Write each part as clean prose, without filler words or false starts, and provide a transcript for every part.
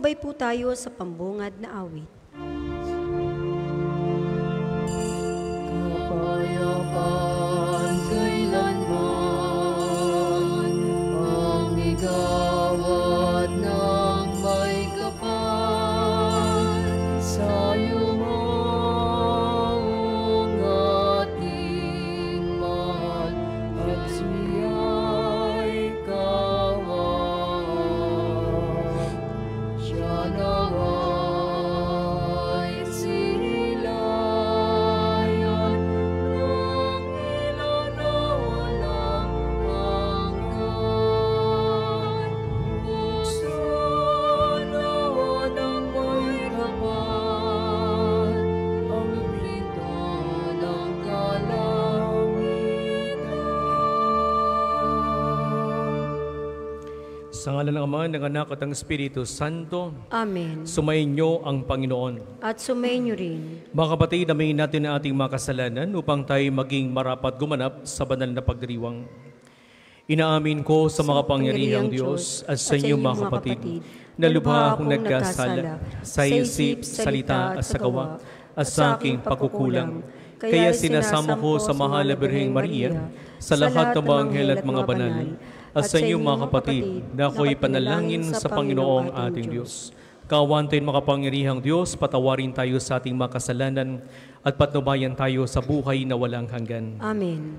Bay po tayo sa pambungad na awit. Kapayapaan kailanman ang igawad ng may kapal sa yumaong ating mahal at siya'y kawan. Siya nawa'y silayan ng ilaw na walang hanggan. Buksan nawa ng may kapal ang pinto ng kalangitan. Sa ngalan ng Ama, ng Anak at ng Espiritu Santo, Amen. sumainyo ang Panginoon. At sumainyo rin. Mga kapatid, damayin natin ang ating mga kasalanan upang tayo maging marapat gumanap sa banal na pagdiriwang. Inaamin ko sa mga pangyarihang Diyos at sa inyo mga kapatid, na lubha akong nagkasala sa isip, salita at sa gawa at sa aking pagkukulang. Kaya sinasamo ko sa mahal na Birheng Maria, sa lahat ng mga anghel at mga banal, at sa inyo mga kapatid, na ako'y panalangin sa Panginoong ating Diyos. Kawantayin makapangyarihang Diyos, patawarin tayo sa ating mga kasalanan at patnubayan tayo sa buhay na walang hanggan. Amen.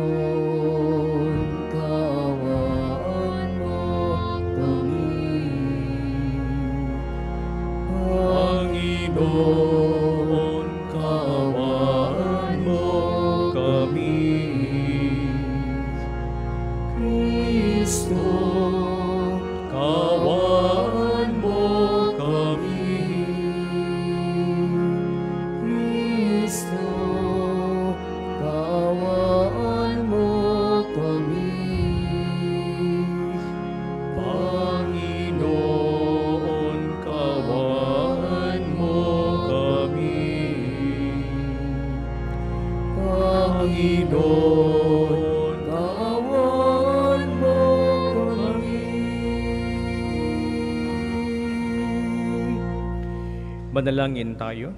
Panginoon, kaawaan mo kami. Panginoon, kaawaan mo kami. Kristo, Kaawaan mo kami. Kristo, kaawaan mo kami. Panginoon, kaawaan mo kami. Panginoon, Kaawaan mo kami. manalangin tayo.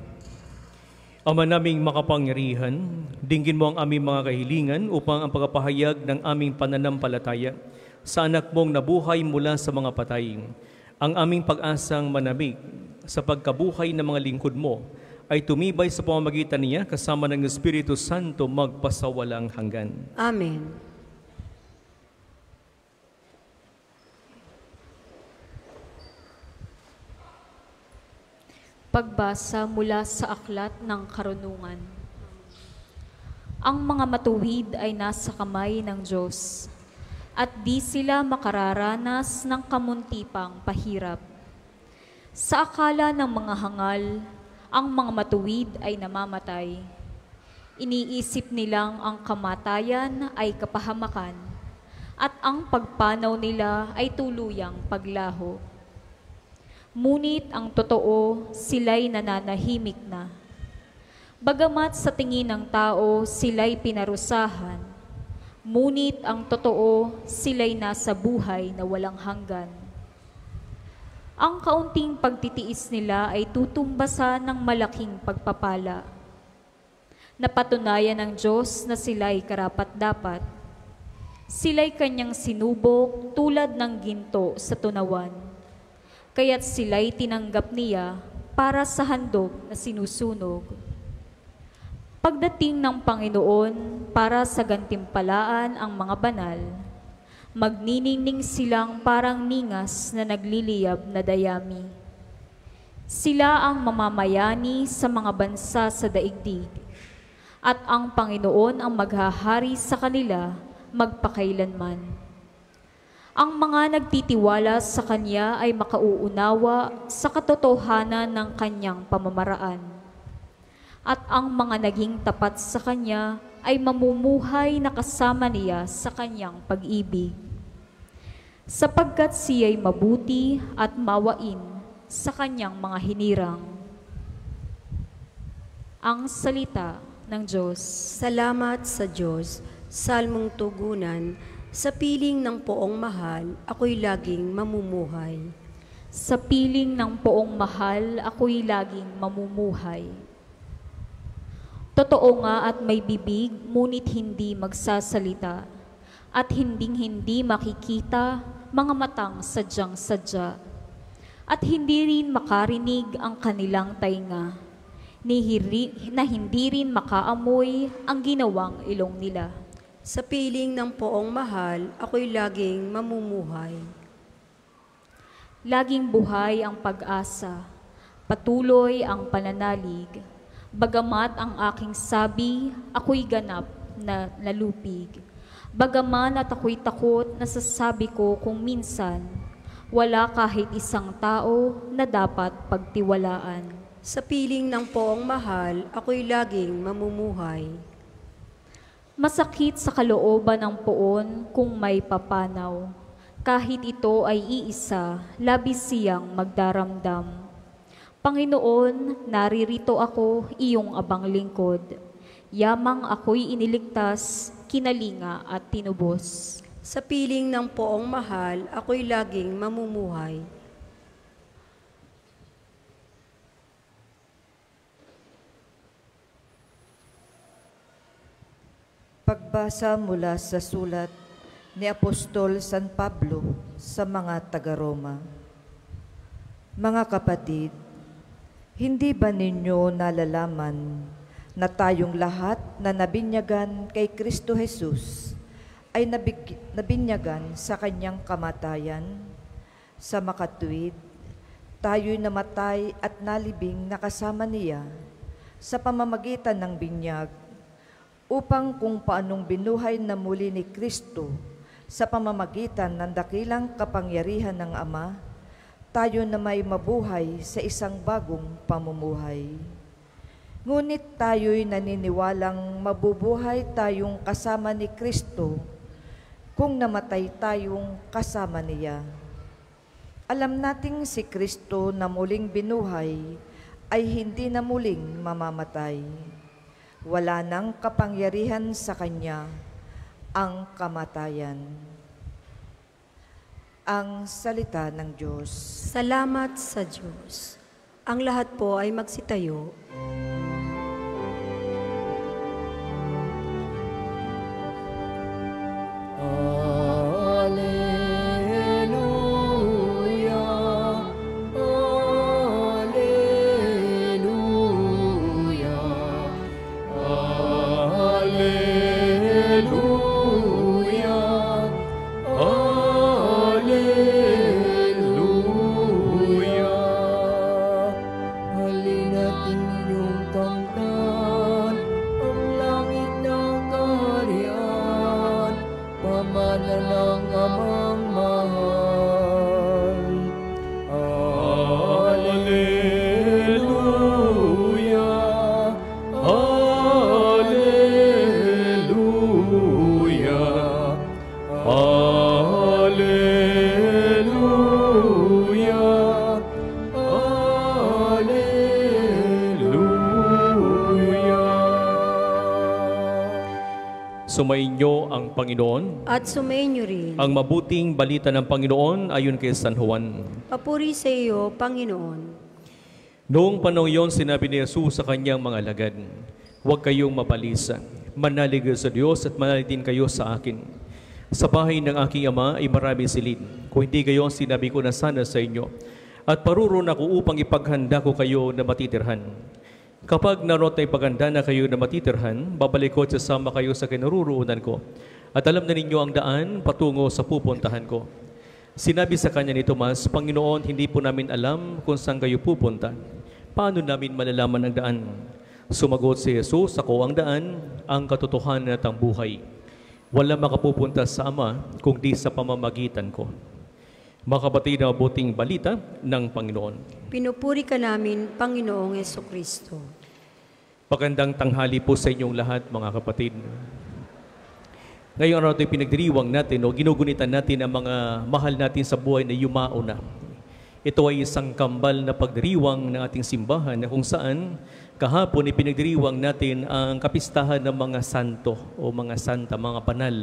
Ama naming makapangyarihan, dinggin mo ang aming mga kahilingan upang ang pagpapahayag ng aming pananampalataya sa anak mong nabuhay mula sa mga patay, ang aming pag-asang manamig sa pagkabuhay ng mga lingkod mo, ay tumibay sa pamamagitan niya kasama ng Espiritu Santo magpasawalang hanggan. Amen. Pagbasa mula sa aklat ng karunungan. Ang mga matuwid ay nasa kamay ng Diyos, at di sila makararanas ng kamuntipang pahirap. Sa akala ng mga hangal, ang mga matuwid ay namamatay. Iniisip nilang ang kamatayan ay kapahamakan, at ang pagpanaw nila ay tuluyang paglaho. Ngunit ang totoo, sila'y nananahimik na. Bagamat sa tingin ng tao, sila'y pinarusahan. Ngunit ang totoo, sila'y nasa buhay na walang hanggan. Ang kaunting pagtitiis nila ay tutumbasan ng malaking pagpapala. Napatunayan ng Diyos na sila'y karapat-dapat. Sila'y kanyang sinubok tulad ng ginto sa tunawan. Kaya't sila'y tinanggap niya para sa handog na sinusunog. Pagdating ng Panginoon para sa gantimpalaan ang mga banal, magniningning silang parang ningas na nagliliyab na dayami. Sila ang mamamayani sa mga bansa sa daigdig, at ang Panginoon ang maghahari sa kanila magpakailanman. Ang mga nagtitiwala sa Kanya ay makauunawa sa katotohanan ng Kanyang pamamaraan. At ang mga naging tapat sa Kanya ay mamumuhay na kasama niya sa Kanyang pag-ibig. Sapagkat siya'y mabuti at mawain sa Kanyang mga hinirang. Ang salita ng Diyos. Salamat sa Diyos. Salmong tugunan. Sa piling ng poong mahal, ako'y laging mamumuhay. Sa piling ng poong mahal, ako'y laging mamumuhay. Totoo nga at may bibig, ngunit hindi magsasalita, at hinding-hindi makikita mga matang sadyang-sadya, at hindi rin makarinig ang kanilang tainga, na hindi rin makaamoy ang ginawang ilong nila. Sa piling ng poong mahal, ako'y laging mamumuhay. Laging buhay ang pag-asa, patuloy ang pananalig, bagamat ang aking sabi, ako'y ganap na nalupig. Bagaman at ako'y takot, nasasabi ko kung minsan, wala kahit isang tao na dapat pagtiwalaan. Sa piling ng poong mahal, ako'y laging mamumuhay. Masakit sa kalooban ng poon kung may papanaw. Kahit ito ay iisa, labis siyang magdaramdam. Panginoon, naririto ako, iyong abang lingkod. Yamang ako'y iniligtas, kinalinga at tinubos. Sa piling ng poong mahal, ako'y laging mamumuhay. Pagbasa mula sa sulat ni Apostol San Pablo sa mga taga-Roma. Mga kapatid, hindi ba ninyo nalalaman na tayong lahat na nabinyagan kay Kristo Jesus ay nabinyagan sa kanyang kamatayan? Sa makatuwid, tayo'y namatay at nalibing na kasama niya sa pamamagitan ng binyag, upang kung paanong binuhay na muli ni Kristo sa pamamagitan ng dakilang kapangyarihan ng Ama, tayo na may mabuhay sa isang bagong pamumuhay. Ngunit tayo'y naniniwalang mabubuhay tayong kasama ni Kristo kung namatay tayong kasama niya. Alam nating si Kristo na muling binuhay ay hindi na muling mamamatay. Wala nang kapangyarihan sa kanya ang kamatayan. Ang salita ng Diyos. Salamat sa Diyos. Ang lahat po ay magsitayo. Sumainyo ang Panginoon. At sumainyo rin. Ang mabuting balita ng Panginoon ayon kay San Juan. Papuri sa iyo, Panginoon. Noong panahon yon, sinabi ni Jesus sa kanyang mga alagad, huwag kayong mapalisa. Manalig sa Diyos at manalig din kayo sa akin. Sa bahay ng aking Ama ay marami silid. Kung hindi kayo, sinabi ko na sana sa inyo. At paruron ako upang ipaghanda ko kayo na matitirhan. Kapag naroon ay paghanda na kayo na matitirhan, babalik ko at sasama kayo sa kinaruroonan ko. At alam na ninyo ang daan patungo sa pupuntahan ko. Sinabi sa kanya ni Tomas, Panginoon, hindi po namin alam kung saan kayo pupunta. Paano namin malalaman ang daan? Sumagot si Jesus, ako ang daan, ang katotohanan at ang buhay. Wala makapupunta sa Ama kung di sa pamamagitan ko. Makabatid na mabuting balita ng Panginoon. Pinupuri ka namin, Panginoong Jesucristo. Magandang tanghali po sa inyong lahat, mga kapatid. Ngayong araw ito'y pinagdiriwang natin o ginugunitan natin ang mga mahal natin sa buhay na yumao na. Ito ay isang kambal na pagdiriwang ng ating simbahan na kung saan kahapon ipinagdiriwang natin ang kapistahan ng mga santo o mga santa, mga banal.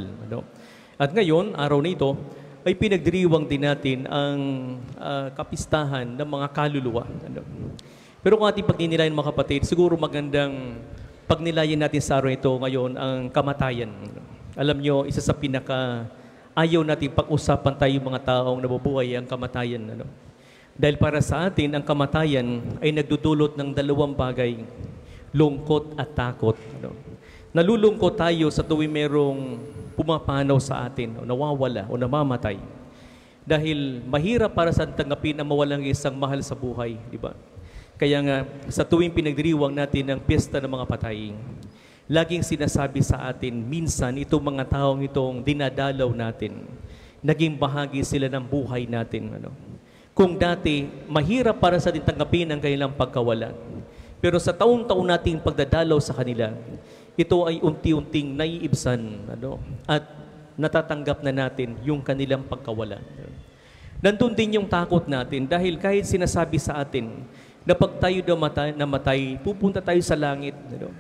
At ngayon, araw na ito, ay pinagdiriwang din natin ang kapistahan ng mga kaluluwa. Ano? Pero kung ating pagnilayan mga kapatid, siguro magandang pagnilayan natin sa araw ito ngayon ang kamatayan. Alam nyo, isa sa ayaw natin pag-usapan tayo mga taong nabubuhay ang kamatayan. Ano? Dahil para sa atin, ang kamatayan ay nagdudulot ng dalawang bagay, lungkot at takot. Ano? Nalulungkot tayo sa tuwing merong pumapanaw sa atin o nawawala o namamatay. Dahil mahirap para sa tanggapin na mawalang isang mahal sa buhay, di ba? Kaya nga, sa tuwing pinagdiriwang natin ang piyesta ng mga patay, laging sinasabi sa atin, minsan itong mga taong itong dinadalaw natin, naging bahagi sila ng buhay natin. Ano? Kung dati, mahirap para sa atin tanggapin ang kanilang pagkawalan. Pero sa taong-taon nating pagdadalaw sa kanila, ito ay unti-unting naiibsan, ano? At natatanggap na natin yung kanilang pagkawalan. Nandun din yung takot natin dahil kahit sinasabi sa atin na pag tayo namatay, pupunta tayo sa langit. Ano?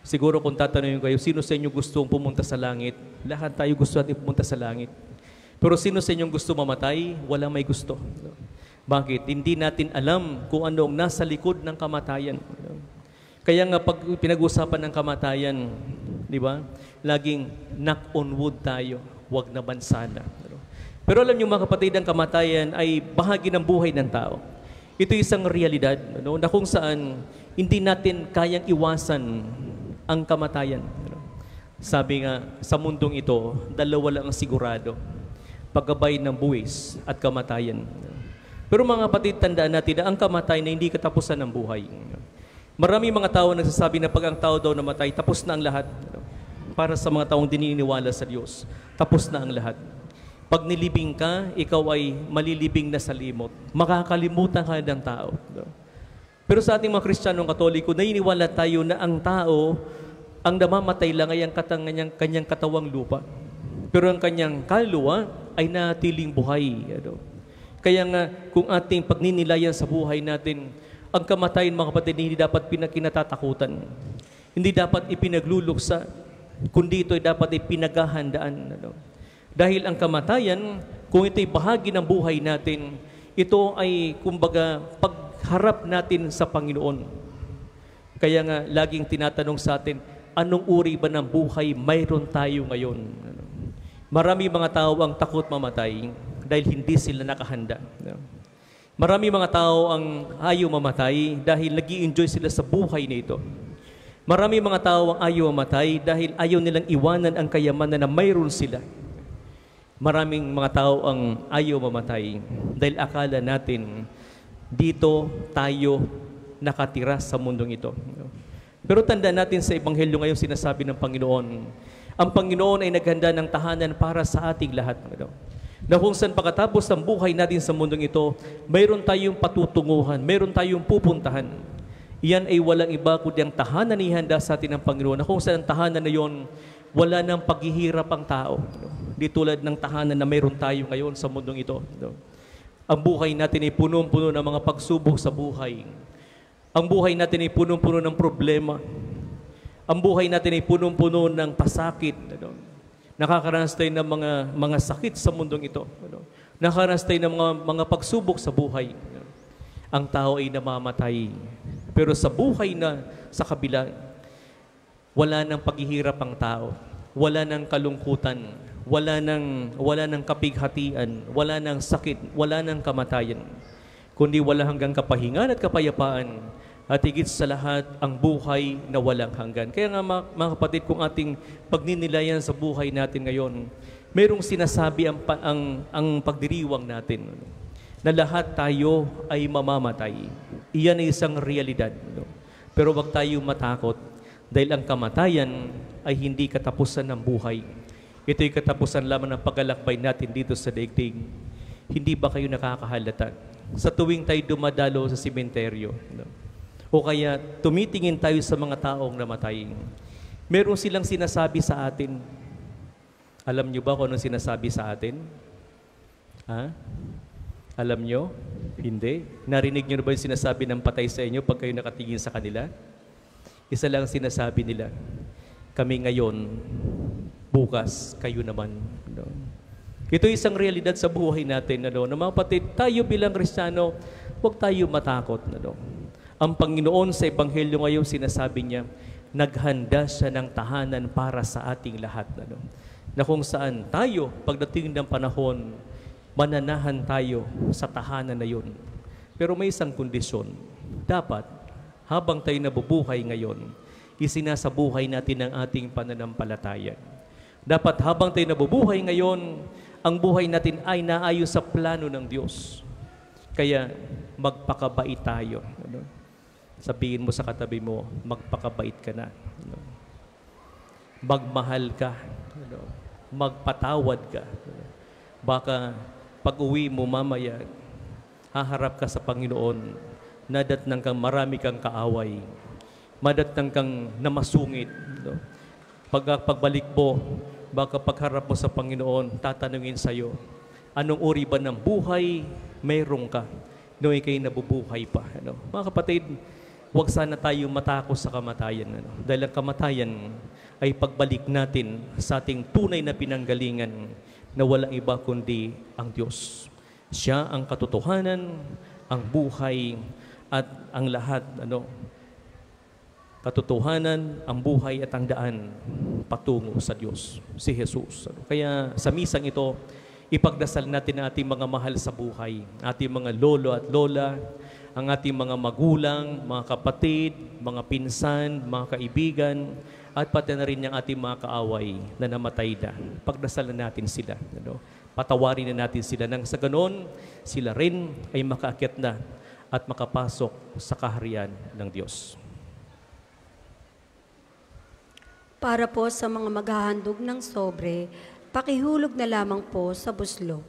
Siguro kung tatanungin kayo, sino sa inyo gustong pumunta sa langit? Lahat tayo gusto natin pumunta sa langit. Pero sino sa inyong gusto mamatay? Walang may gusto. Ano? Bakit? Hindi natin alam kung ano ang nasa likod ng kamatayan. Ano? Kaya nga pag pinag-usapan ng kamatayan, di ba? Laging knock on wood tayo, wag naman sana. Pero alam niyo mga kapatid, ang kamatayan ay bahagi ng buhay ng tao. Ito isang realidad, no? Na kung saan hindi natin kayang iwasan ang kamatayan. Sabi nga, sa mundong ito, dalawa lang ang sigurado, paggabay ng buwis at kamatayan. Pero mga kapatid, tandaan natin na ang kamatayan na hindi katapusan ng buhay. Marami mga tao nagsasabi na pag ang tao daw namatay, tapos na ang lahat. Para sa mga taong dininiwala sa Diyos, tapos na ang lahat. Pag nilibing ka, ikaw ay malilibing na sa limot. Makakalimutan ka ng tao. Pero sa ating mga Kristiyanong Katoliko, naniniwala tayo na ang tao, ang namamatay lang ay ang kanyang katawang lupa. Pero ang kanyang kaluluwa ay natiling buhay. Kaya nga, kung ating pagninilayan sa buhay natin, ang kamatayan, mga kapatid, hindi dapat kinatatakutan. Hindi dapat ipinagluluksa, kundi ito ay dapat ipinaghahandaan. Dahil ang kamatayan, kung ito'y bahagi ng buhay natin, ito ay, kumbaga, pagharap natin sa Panginoon. Kaya nga, laging tinatanong sa atin, anong uri ba ng buhay mayroon tayo ngayon? Marami mga tao ang takot mamatay dahil hindi sila nakahanda. Marami mga tao ang ayaw mamatay dahil nag-i-enjoy sila sa buhay na ito. Marami mga tao ang ayaw mamatay dahil ayaw nilang iwanan ang kayamanan na mayroon sila. Maraming mga tao ang ayaw mamatay dahil akala natin dito tayo nakatira sa mundong ito. Pero tandaan natin sa Ebanghelyo ngayon sinasabi ng Panginoon, ang Panginoon ay naghanda ng tahanan para sa ating lahat. Na kung saan pagkatapos ng buhay natin sa mundong ito, mayroon tayong patutunguhan, mayroon tayong pupuntahan. Iyan ay walang iba kundi ang tahanan na ihanda sa atin ng Panginoon. Na kung saan ang tahanan na yon, wala nang paghihirap ang tao. Di tulad ng tahanan na mayroon tayo ngayon sa mundong ito. Ang buhay natin ay punong-puno ng mga pagsubok sa buhay. Ang buhay natin ay punong-puno ng problema. Ang buhay natin ay punong-puno ng pasakit. Nakakaranas tayo ng mga sakit sa mundong ito. Nakakaranas tayo ng mga pagsubok sa buhay. Ang tao ay namamatay. Pero sa buhay na sa kabila, wala nang paghihirap ang tao. Wala nang kalungkutan. Wala nang kapighatian. Wala nang sakit. Wala nang kamatayan. Kundi wala hanggang kapahingan at kapayapaan. At higit sa lahat, ang buhay na walang hanggan. Kaya nga mga kapatid, kung ating pagninilayan sa buhay natin ngayon, mayroong sinasabi ang pagdiriwang natin, na lahat tayo ay mamamatay. Iyan ay isang realidad. Pero wag tayo matakot dahil ang kamatayan ay hindi katapusan ng buhay. Ito'y katapusan lamang ng paglalakbay natin dito sa daigdig. Hindi ba kayo nakakahalata? Sa tuwing tayo dumadalo sa sementeryo, o kaya tumitingin tayo sa mga taong namatay, meron silang sinasabi sa atin. Alam nyo ba kung anong sinasabi sa atin? Ha? Alam nyo? Hindi. Narinig nyo na ba yung sinasabi ng patay sa inyo pag kayo nakatingin sa kanila? Isa lang sinasabi nila, kami ngayon bukas kayo naman. No? Ito isang realidad sa buhay natin, no? Na mga kapatid, tayo bilang Kristiyano, huwag tayo matakot. No? Ang Panginoon sa Ebanghelyo ngayon, sinasabi niya, naghanda siya ng tahanan para sa ating lahat. No? Na kung saan tayo, pagdating ng panahon, mananahan tayo sa tahanan na yun. Pero may isang kondisyon. Dapat, habang tayo nabubuhay ngayon, isinasabuhay natin ang ating pananampalataya. Dapat habang tayo nabubuhay ngayon, ang buhay natin ay naayon sa plano ng Diyos. Kaya magpakabait tayo. Ano? Sabihin mo sa katabi mo, magpakabait ka na. Ano? Magmahal ka. Ano? Magpatawad ka. Ano? Baka pag uwi mo mamaya, haharap ka sa Panginoon, nadatnang kang marami kang kaaway, madatnang kang namasungit. No? Pagbalik mo, baka pagharap mo sa Panginoon, tatanungin sa'yo, anong uri ba ng buhay mayroong ka nung ikay nabubuhay pa? Ano? Mga kapatid, huwag sana tayo matakot sa kamatayan. Ano? Dahil ang kamatayan ay pagbalik natin sa ating tunay na pinanggalingan na walang iba kundi ang Diyos. Siya ang katotohanan, ang buhay, at ang lahat, katotohanan, ang buhay at ang daan patungo sa Diyos, si Jesus. Kaya sa misang ito, ipagdasal natin ang ating mga mahal sa buhay, ating mga lolo at lola, ang ating mga magulang, mga kapatid, mga pinsan, mga kaibigan, at pati na rin yung ating mga kaaway na namatay na. Pagdasalan natin sila. Patawarin na natin sila nang sa ganon, sila rin ay makaakyat na at makapasok sa kaharian ng Diyos. Para po sa mga maghahandog ng sobre, pakihulog na lamang po sa buslo.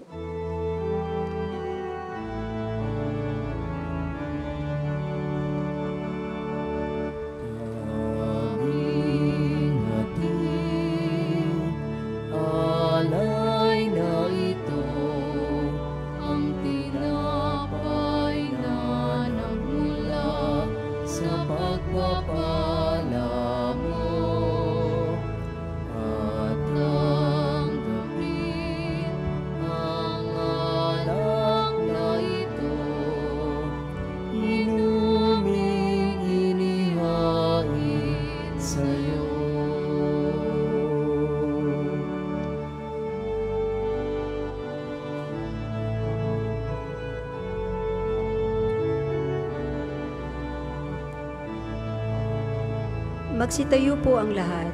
Magsitayo po ang lahat.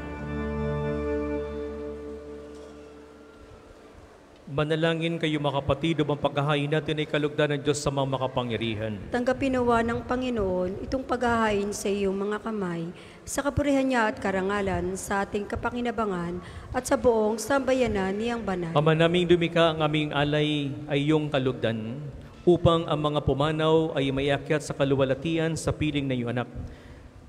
Manalangin kayo mga kapatid, upang paghahain natin ay kalugdan ng Diyos sa mga makapangyarihan. Tanggapin nawa ng Panginoon itong paghahain sa iyong mga kamay, sa kapurihan niya at karangalan, sa ating kapakinabangan at sa buong sambayanan niyang banal. Ama naming dumika, ang aming alay ay iyong kalugdan, upang ang mga pumanaw ay maiakyat sa kaluwalhatian sa piling na iyong anak.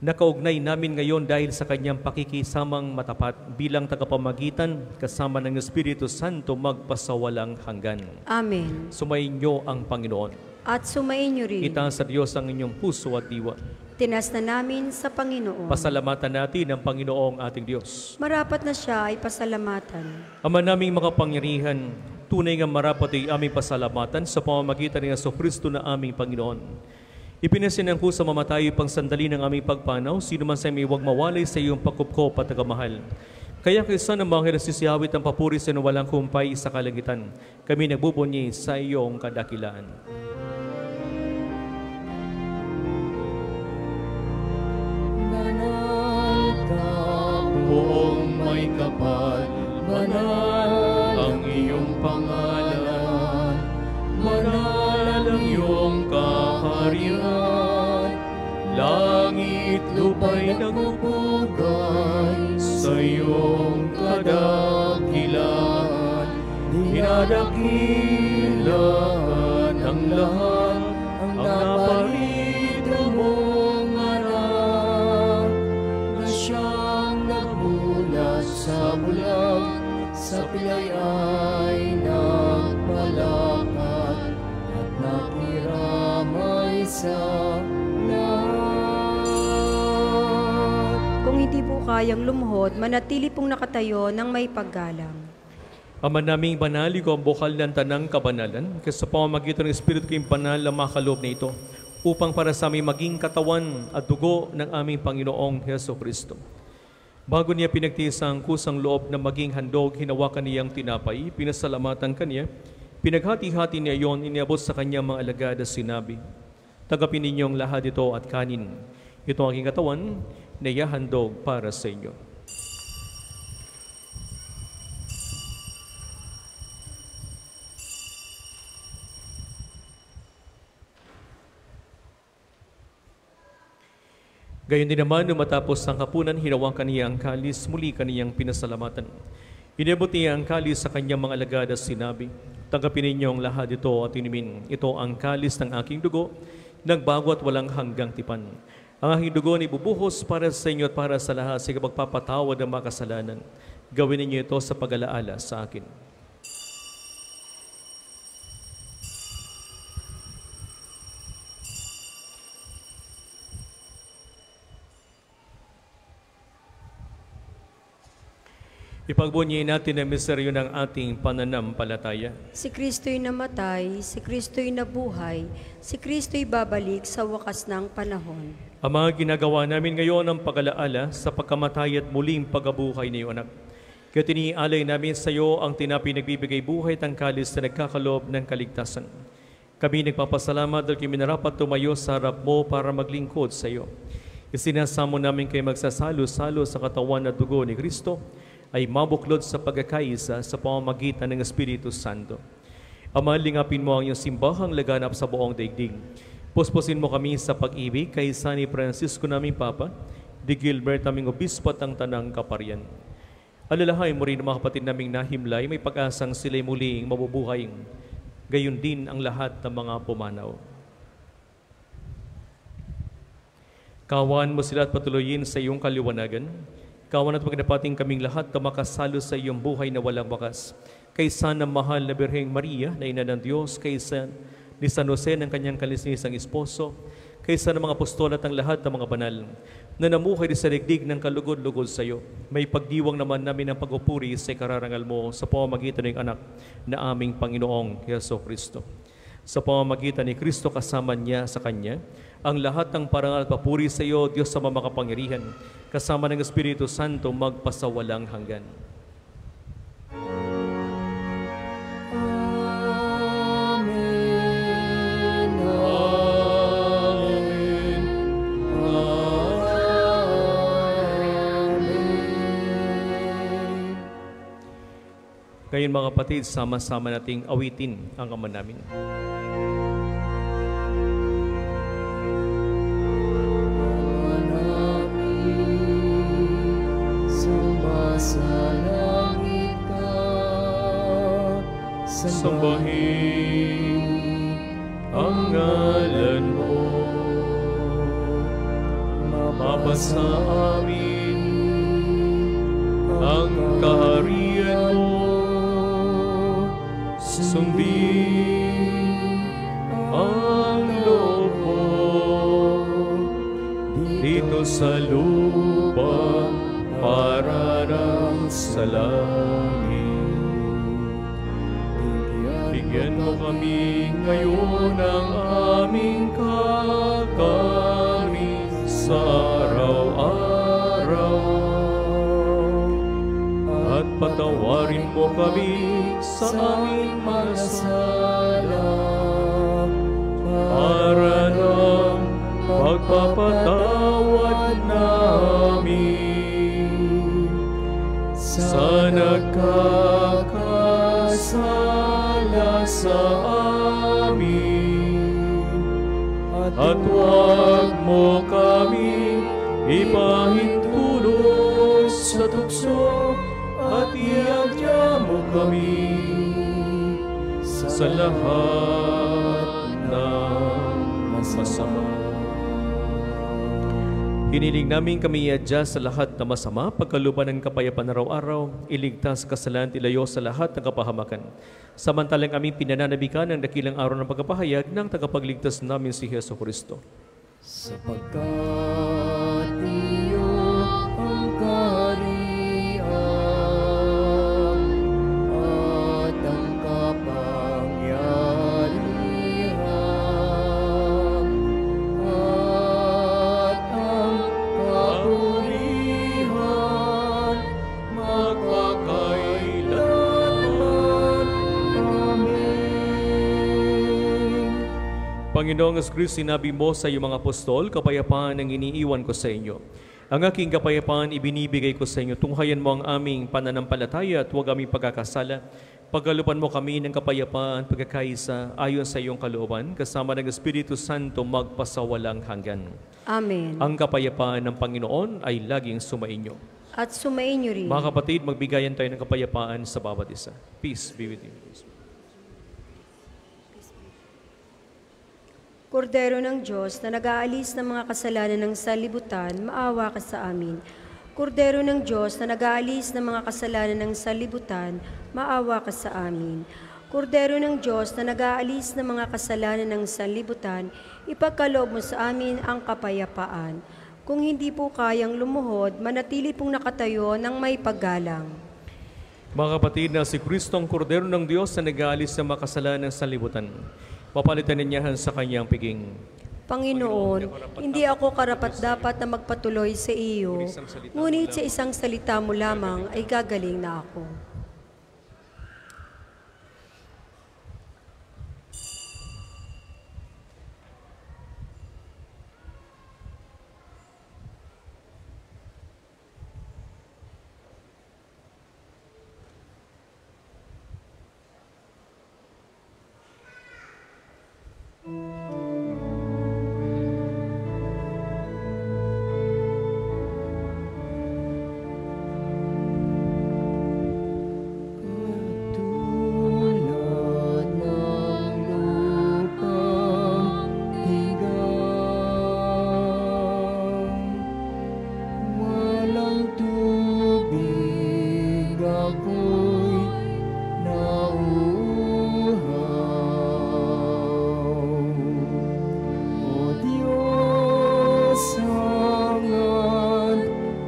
Nakaugnay namin ngayon dahil sa kanyang pakikisamang matapat bilang tagapamagitan kasama ng Espiritu Santo magpasawalang hanggan. Amen. Sumayin niyo ang Panginoon. At sumayin niyo rin. Itaas sa Diyos ang inyong puso at diwa. Tinas na namin sa Panginoon. Pasalamatan natin ang Panginoong ating Diyos. Marapat na siya ay pasalamatan. Ama naming makapangyarihan, tunay nga marapat ay aming pasalamatan sa pamamagitan ng Jesucristo na aming Panginoon. Ipinasinang ko sa mamatayo pang sandali ng aming pagpanaw, sino man sa may huwag mawalay sa iyong pagkupkop at tagamahal. Kaya kaysa ng mga nasisiyawit ang papuri sa walang kumpay sa kalangitan, kami nagbubunyi sa iyong kadakilaan. Banal ka, buong may kapal, banal ang iyong pangalan, banal ang iyong kaharian, langit lupa'y nagpupugay sa iyong kadakilan. Dinadakilan ang lahat, ang naparito mong anak, na siyang nagmula sa bulag, sa pilay ay nagpalakad at nakiramay sa lahat. Kung hindi po makayang lumuhod, manatili pong nakatayo ng may paggalang. Ama naming banal, ikaw ang bukal ng tanang kabanalan, kasi sa pamamagitan ng Espiritu kayong banal na makaloob na ito, upang para sa aming maging katawan at dugo ng aming Panginoong Heso Kristo. Bago niya pinagtiis ang kusang loob na maging handog, hinawakan niyang tinapay, pinasalamatan kanya, pinaghati-hati niya iyon, iniabot sa kanyang mga alagad at sinabi, "Tagapin ninyong lahat ito at kanin. Ito ang aking katawan na ihahandog para sa inyo." Gayon din naman, nung matapos ang hapunan, hinawakan niya ang kalis, muli kaniyang pinasalamatan. Inabot niya ang kalis sa kanyang mga alagad at sinabi, "Tanggapin ninyong lahat ito at inumin. Ito ang kalis ng aking dugo, nagbago at walang hanggang tipan. Ang aking dugo ay ibubuhos para sa inyo at para sa lahat sa pagpapatawad ng mga kasalanan. Gawin ninyo ito sa pag-alaala sa akin." Ipagbunyi natin ang misteryo ng ating pananampalataya. Si Kristo'y namatay, si Kristo'y nabuhay, si Kristo'y babalik sa wakas ng panahon. Ama, ginagawa namin ngayon ang pag-alaala sa pagkamatay at muling pagkabuhay ni iyong anak. Kaya tinialay namin sa iyo ang tinapi nagbibigay buhay at ang kalis na nagkakaloob ng kaligtasan. Kami nagpapasalamat dahil kami narapat tumayo sa harap mo para maglingkod sa iyo. Isinasamo namin kayo magsasalo-salo sa katawan at dugo ni Kristo, ay mabuklod sa pagkakaisa sa pamamagitan ng Espiritu Santo. Ama, lingapin mo ang iyong simbahang laganap sa buong daigdig. Puspusin mo kami sa pag-ibig kay San Francisco naming Papa, di Gilbert naming Obispo at ang Tanang Kaparian. Alalahain mo rin ang mga kapatid naming nahimlay, may pag-asang sila'y muling mabubuhay. Gayon din ang lahat ng mga pumanaw. Kawan mo sila at patuloyin sa iyong kaliwanagan. Kawan at pagdapating kaming lahat na makasalo sa iyong buhay na walang wakas. Kaysa ng mahal na Birheng Maria, na ina ng Diyos, kaysa ni San Jose ng kanyang kalisnisang esposo, kaysa ng mga apostol at ang lahat ng mga banal, na namuhay sa digdig ng kalugod-lugod sa iyo. May pagdiwang naman namin ang pagpupuri sa ikararangal mo sa pamamagitan ng anak na aming Panginoong Heso Kristo. Sa pamamagitan ni Kristo kasama niya sa Kanya, ang lahat ng parangal at papuri sa iyo, Diyos sa mamakapangyarihan, kasama ng Espiritu Santo magpasawalang hanggan. Amen. Amen. Amen. Ngayon mga kapatid, sama-sama nating awitin ang Ama namin. Sa langit ka, sambahin ang ngalan mo. Mapasa amin ang kaharian mo. Sundin ang loob mo dito sa lupa para ng sa langit. Bigyan mo kami ngayon ng aming kakanin sa araw-araw. At patawarin mo kami sa aming mga sala para ng pagpapatawad namin sa nagkakasala sa amin, at huwag mo kami ipahintulot sa tukso, at iagya mo kami sa lahat ng masama. Hiniling namin kami iadya sa lahat na masama, pagkaluban ng kapayapaan araw-araw, iligtas kasalanan, ilayo sa lahat ng kapahamakan. Samantalang aming pinananabikan ng dakilang araw ng pagkapahayag ng tagapagligtas namin si Heso Kristo. Sapagkat iyo ang Panginoong Kristo, sinabi mo sa iyong mga apostol, kapayapaan ang iniiwan ko sa inyo. Ang aking kapayapaan ibinibigay ko sa inyo. Tunghayan mo ang aming pananampalataya at huwag aming pagkakasala. Pagkalupan mo kami ng kapayapaan, pagkakaisa, ayon sa iyong kalooban, kasama ng Espiritu Santo magpasawalang hanggan. Amen. Ang kapayapaan ng Panginoon ay laging sumainyo. At sumainyo rin. Mga kapatid, magbigayan tayo ng kapayapaan sa bawat isa. Peace be with you. Kordero ng Diyos na nag-aalis ng mga kasalanan ng sanlibutan, maawa ka sa amin. Kordero ng Diyos na nag-aalis ng mga kasalanan ng sanlibutan, maawa ka sa amin. Kordero ng Diyos na nag-aalis ng mga kasalanan ng sanlibutan, ipagkaloob mo sa amin ang kapayapaan. Kung hindi po kayang lumuhod, manatili pong nakatayo ng may paggalang. Mga kapatid, na si Kristo ang Kordero ng Diyos na nag-aalis ng mga kasalanan ng sanlibutan, papalitan ninyahan sa kanyang piging. Panginoon, hindi ako karapat-dapat na magpatuloy sa iyo, ngunit sa isang salita mo lamang ay gagaling na ako. Tulad ng lupang higang, walang tubig ako'y nauuhaw. O Diyos, hangat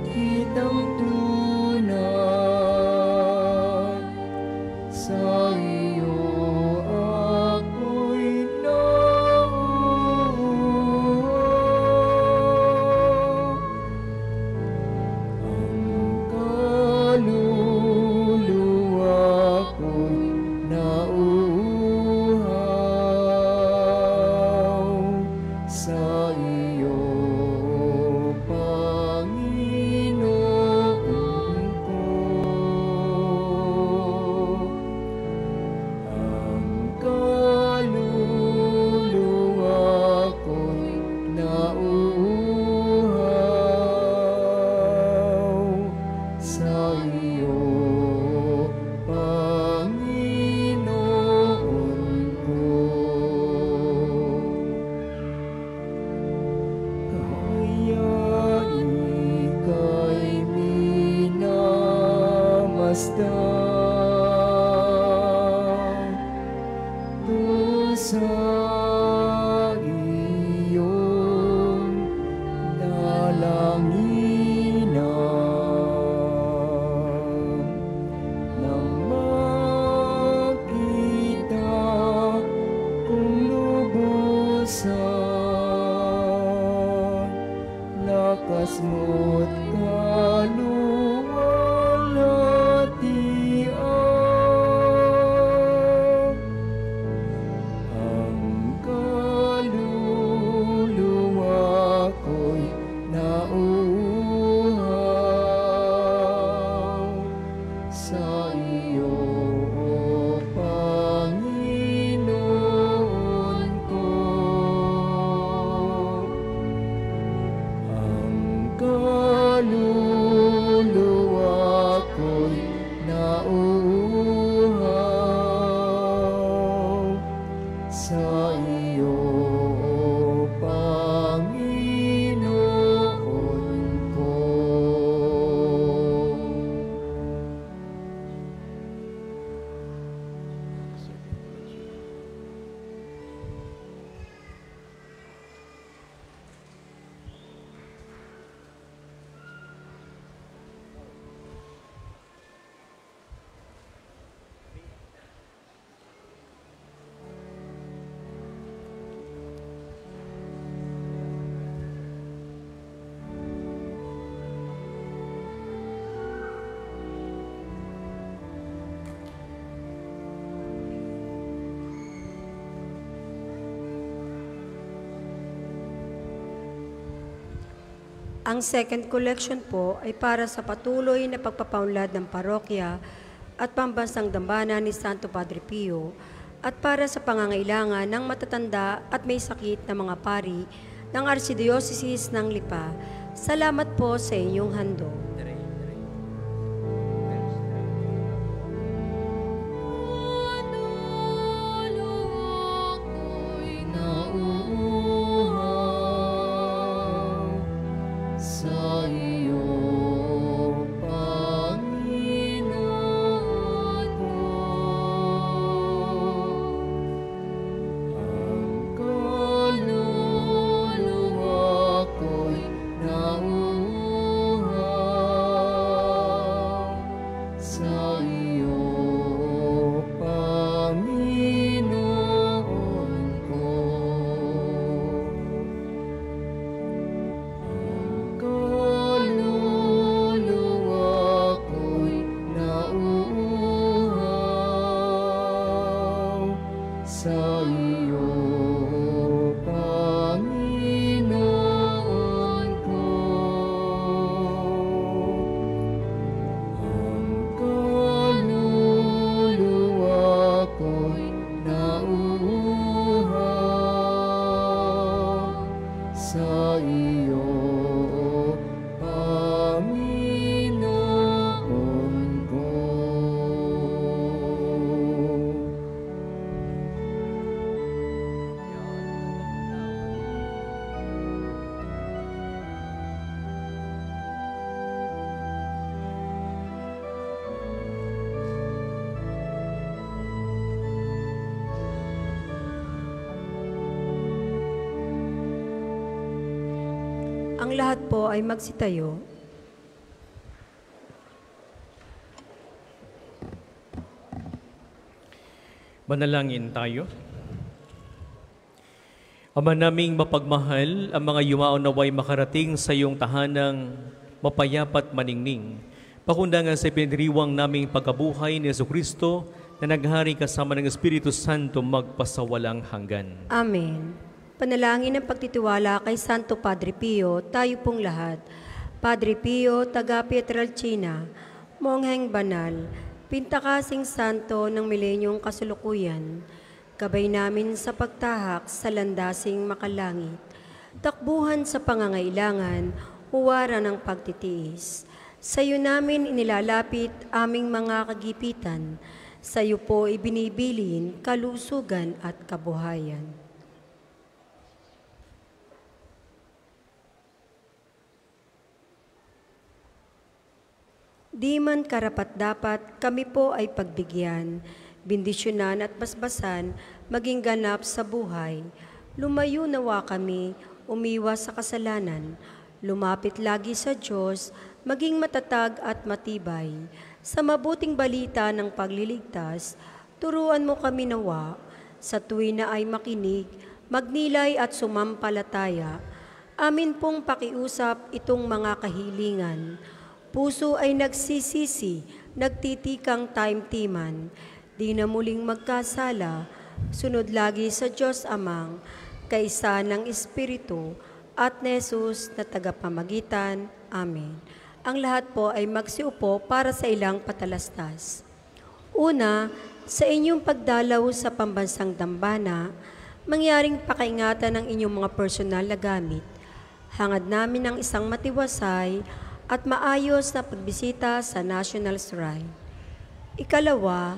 kitang tunay, sa iyo ako'y nauuhaw. Ang kaluluwa ko'y nauuhaw sa iyo, Panginoon ko. Ang kaluluwa ko'y nauuhaw sa iyo, Panginoon ko. Kaya ika'y minamasdan doon sa iyong dalanginan. Nang makita kong lubusan, lakas mo't kaluwalhatian. Ang kaluluwa ko'y nauuhaw sa iyo, Panginoon ko. Ang kaluluwa ko'y nauuhaw sa iyo, Panginoon ko. Ang second collection po ay para sa patuloy na pagpapaunlad ng parokya at pambansang dambana ni Santo Padre Pio at para sa pangangailangan ng matatanda at may sakit na mga pari ng Archdiocese ng Lipa. Salamat po sa inyong handog. Sa iyo, Panginoon ko, ang kaluluwa ko'y nauuhaw. Sa iyo, Panginoon ko. Kaluluwa ko'y nauuhaw sa iyo, Panginoon ko. Ang kaluluwa ko'y nauuhaw sa iyo, Panginoon ko. Ang lahat po ay magsitayo. Manalangin tayo. Ama naming mapagmahal, ang mga yumao naway makarating sa iyong tahanang mapayapat maningning. Pakundangan sa pinagdiriwang naming pagkabuhay ni Jesucristo na naghari kasama ng Espiritu Santo magpasawalang hanggan. Amen. Panalangin ng pagtitiwala kay Santo Padre Pio, tayo pong lahat. Padre Pio, taga Pietrelcina, mongheng banal, pintakasing santo ng milenyong kasulukuyan, gabay namin sa pagtahak sa landasing makalangit, takbuhan sa pangangailangan, huwara ng pagtitiis. Sa iyo namin inilalapit aming mga kagipitan, sa iyo po ibinibilin kalusugan at kabuhayan. Di man karapat-dapat, kami po ay pagbigyan, bendisyonan at basbasan, maging ganap sa buhay. Lumayo nawa kami, umiwas sa kasalanan, lumapit lagi sa Diyos, maging matatag at matibay. Sa mabuting balita ng pagliligtas, turuan mo kami nawa, sa tuwi na ay makinig, magnilay at sumampalataya. Amin pong pakiusap itong mga kahilingan. Puso ay nagsisisi, nagtitikang taimtiman, di na muling magkasala, sunod lagi sa Diyos Amang, kaisa ng Espiritu, at ni Jesus na tagapamagitan. Amen. Ang lahat po ay magsiupo para sa ilang patalastas. Una, sa inyong pagdalaw sa pambansang dambana, mangyaring pakaingatan ng inyong mga personal na gamit. Hangad namin ng isang matiwasay at maayos na pagbisita sa National Shrine. Ikalawa,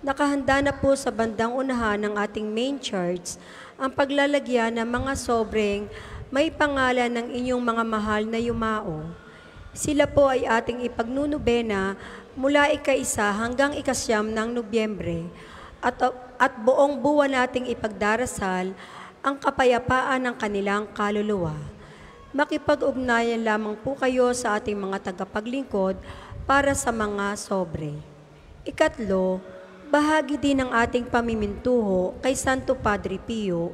nakahanda na po sa bandang unahan ng ating main church ang paglalagyan ng mga sobreng may pangalan ng inyong mga mahal na yumao. Sila po ay ating ipagnunubena mula ika-1 hanggang ika-9 ng Nobyembre at buong buwan nating ipagdarasal ang kapayapaan ng kanilang kaluluwa. Makipag-ugnayan lamang po kayo sa ating mga tagapaglingkod para sa mga sobre. Ikatlo, bahagi din ng ating pamimintuho kay Santo Padre Pio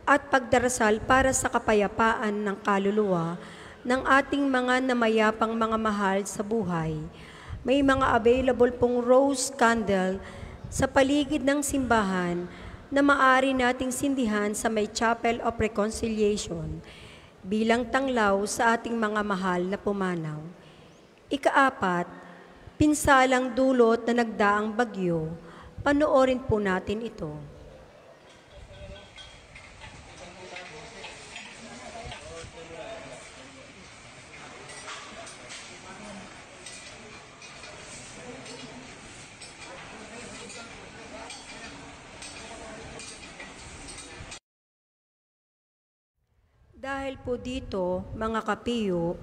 at pagdarasal para sa kapayapaan ng kaluluwa ng ating mga namayapang mga mahal sa buhay. May mga available pong rose candle sa paligid ng simbahan na maaari nating sindihan sa may Chapel of Reconciliation. bilang tanglaw sa ating mga mahal na pumanaw. Ikaapat, pinsalang dulot na nagdaang bagyo. Panoorin po natin ito. Dahil po dito, mga kapiyo,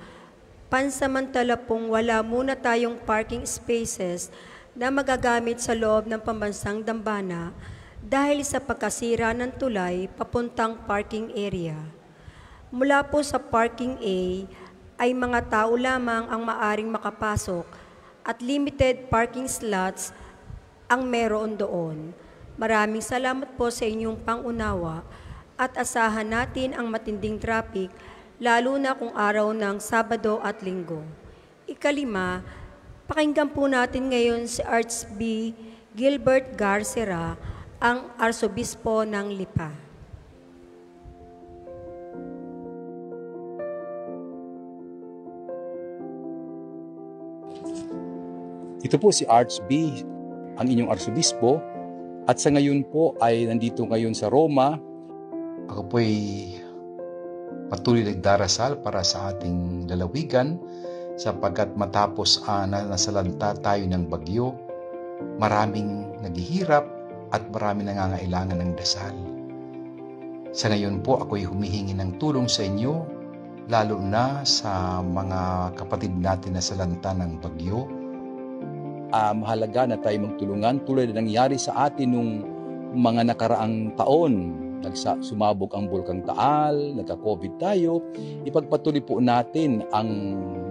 pansamantala pong wala muna tayong parking spaces na magagamit sa loob ng pambansang dambana dahil sa pagkasira ng tulay papuntang parking area. Mula po sa parking A ay mga tao lamang ang maaring makapasok at limited parking slots ang meron doon. Maraming salamat po sa inyong pangunawa at asahan natin ang matinding traffic, lalo na kung araw ng Sabado at Linggo. Ikalima, pakinggan po natin ngayon si Archbishop Gilbert Garcera, ang Arsobispo ng Lipa. Ito po si Archbishop, ang inyong Arsobispo, at sa ngayon po ay nandito ngayon sa Roma. Ako po ay patuloy nagdarasal para sa ating lalawigan sapagkat matapos nasalanta tayo ng bagyo, maraming naghihirap at maraming nangangailangan ng dasal. Sa ngayon po ako ay humihingi ng tulong sa inyo, lalo na sa mga kapatid natin na salanta ng bagyo. Mahalaga na tayo magtulungan tulad na nangyari sa atin nung mga nakaraang taon. Sumabog ang Bulkang Taal, nagka-COVID tayo, ipagpatuloy po natin ang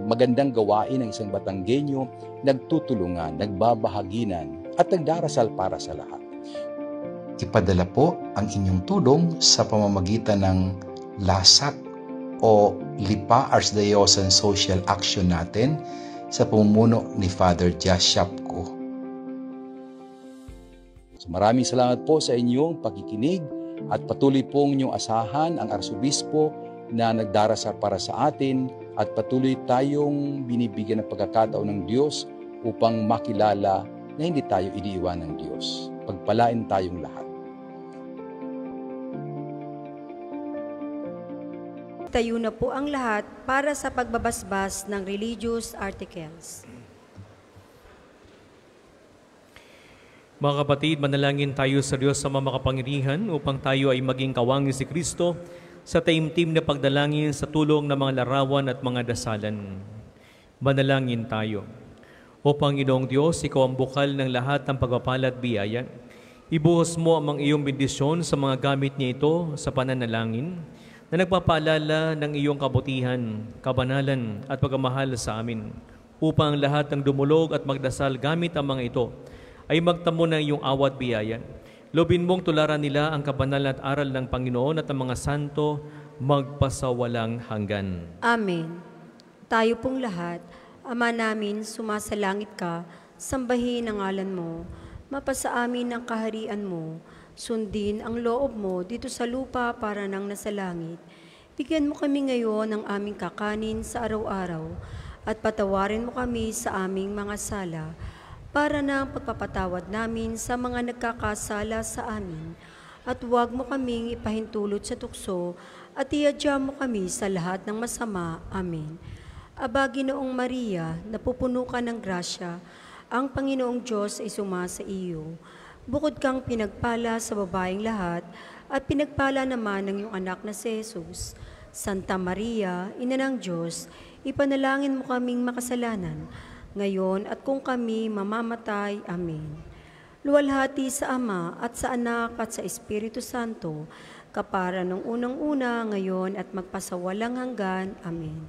magandang gawain ng isang Batanggenyo, nagtutulungan, nagbabahaginan, at nagdarasal para sa lahat. Ipadala po ang inyong tulong sa pamamagitan ng LASAC o Lipa Archdiocesan Social Action natin sa pamumuno ni Father Jas Shapko. So, maraming salamat po sa inyong pakikinig. At patuloy pong inyong asahan ang Arsobispo na nagdarasal para sa atin at patuloy tayong binibigyan ng pagkakataon ng Diyos upang makilala na hindi tayo iniiwan ng Diyos. Pagpalain tayong lahat. Tayo na po ang lahat para sa pagbabasbas ng religious articles. Mga kapatid, manalangin tayo sa Diyos sa makapangyarihan upang tayo ay maging kawangis si Kristo sa taimtim na pagdalangin sa tulong ng mga larawan at mga dasalan. Manalangin tayo. O Panginoong Diyos, Ikaw ang bukal ng lahat ng pagpapala at biyaya. Ibuhos mo ang iyong bendisyon sa mga gamit niya ito sa pananalangin na nagpapaalala ng iyong kabutihan, kabanalan at pagmamahal sa amin upang lahat ng dumulog at magdasal gamit ang mga ito ay magtamo ng iyong awat biyaya. Lobin mong tularan nila ang kabanalan at aral ng Panginoon at ang mga santo magpasawalang hanggan. Amen. Tayo pong lahat, Ama namin, sumasalangit ka, sambahin ang ngalan mo, mapasa amin ang kaharian mo, sundin ang loob mo dito sa lupa para nang nasa langit. Bigyan mo kami ngayon ng aming kakanin sa araw-araw at patawarin mo kami sa aming mga sala, para na ang pagpapatawad namin sa mga nagkakasala sa amin. At huwag mo kaming ipahintulot sa tukso at iadya mo kami sa lahat ng masama. Amen. Aba, Ginoong Maria, napupuno ka ng grasya, ang Panginoong Diyos ay sumasa iyo. Bukod kang pinagpala sa babaeng lahat, at pinagpala naman ng iyong anak na si Jesus. Santa Maria, Ina ng Diyos, ipanalangin mo kaming makasalanan, ngayon at kung kami mamamatay. Amen. Luwalhati sa Ama at sa Anak at sa Espiritu Santo, kapara nung unang-una, ngayon at magpasawalang hanggan. Amen.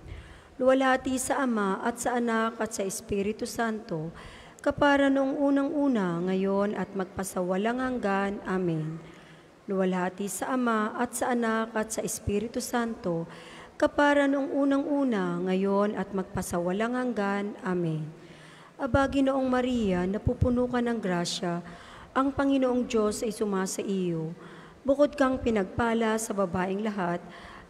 Luwalhati sa Ama at sa Anak at sa Espiritu Santo, kapara nung unang-una, ngayon at magpasawalang hanggan. Amen. Luwalhati sa Ama at sa Anak at sa Espiritu Santo, kapara noong unang-una, ngayon at magpasawalang hanggan. Amen. Aba, Ginoong Maria, napupuno ka ng grasya, ang Panginoong Diyos ay sumasa iyo. Bukod kang pinagpala sa babaeng lahat,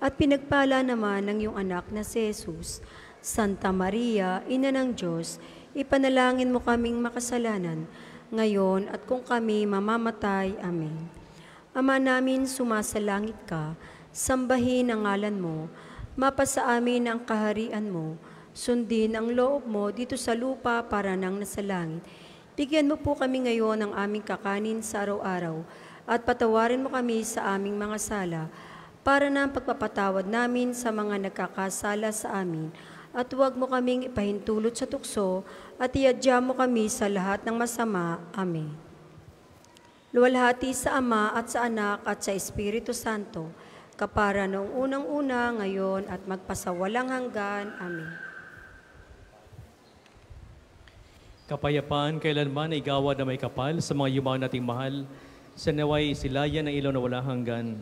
at pinagpala naman ng iyong anak na si Jesus. Santa Maria, Ina ng Diyos, ipanalangin mo kaming makasalanan, ngayon at kung kami mamamatay. Amen. Ama namin, sumasalangit ka, sambahin ang ngalan mo, mapasa amin ang kaharian mo, sundin ang loob mo dito sa lupa para nang nasa langit. Bigyan mo po kami ngayon ng aming kakanin sa araw-araw, at patawarin mo kami sa aming mga sala, para na ang pagpapatawad namin sa mga nagkakasala sa amin. At huwag mo kaming ipahintulot sa tukso, at iadya mo kami sa lahat ng masama. Amen. Luwalhati sa Ama at sa Anak at sa Espiritu Santo, kapara noong unang-una, ngayon at magpasawalang hanggan. Amen. Kapayapaan kailanman ay gawa na may kapal sa mga yumaon nating mahal, sa naway silayan ng ilaw na wala hanggan.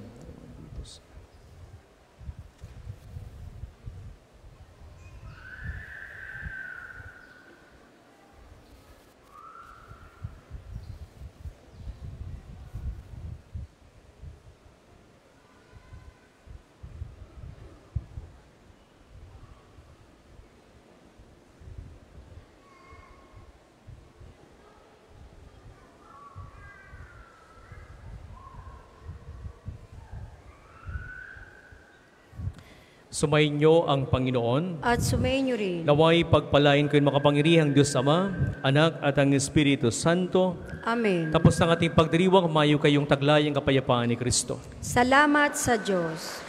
Sumainyo ang Panginoon. At sumainyo rin. Naway pagpalain ko yung makapangyarihang Diyos Ama, Anak at ang Espiritu Santo. Amen. Tapos ng ating pagdiriwang, mayo kayong taglayang kapayapaan ni Kristo. Salamat sa Diyos.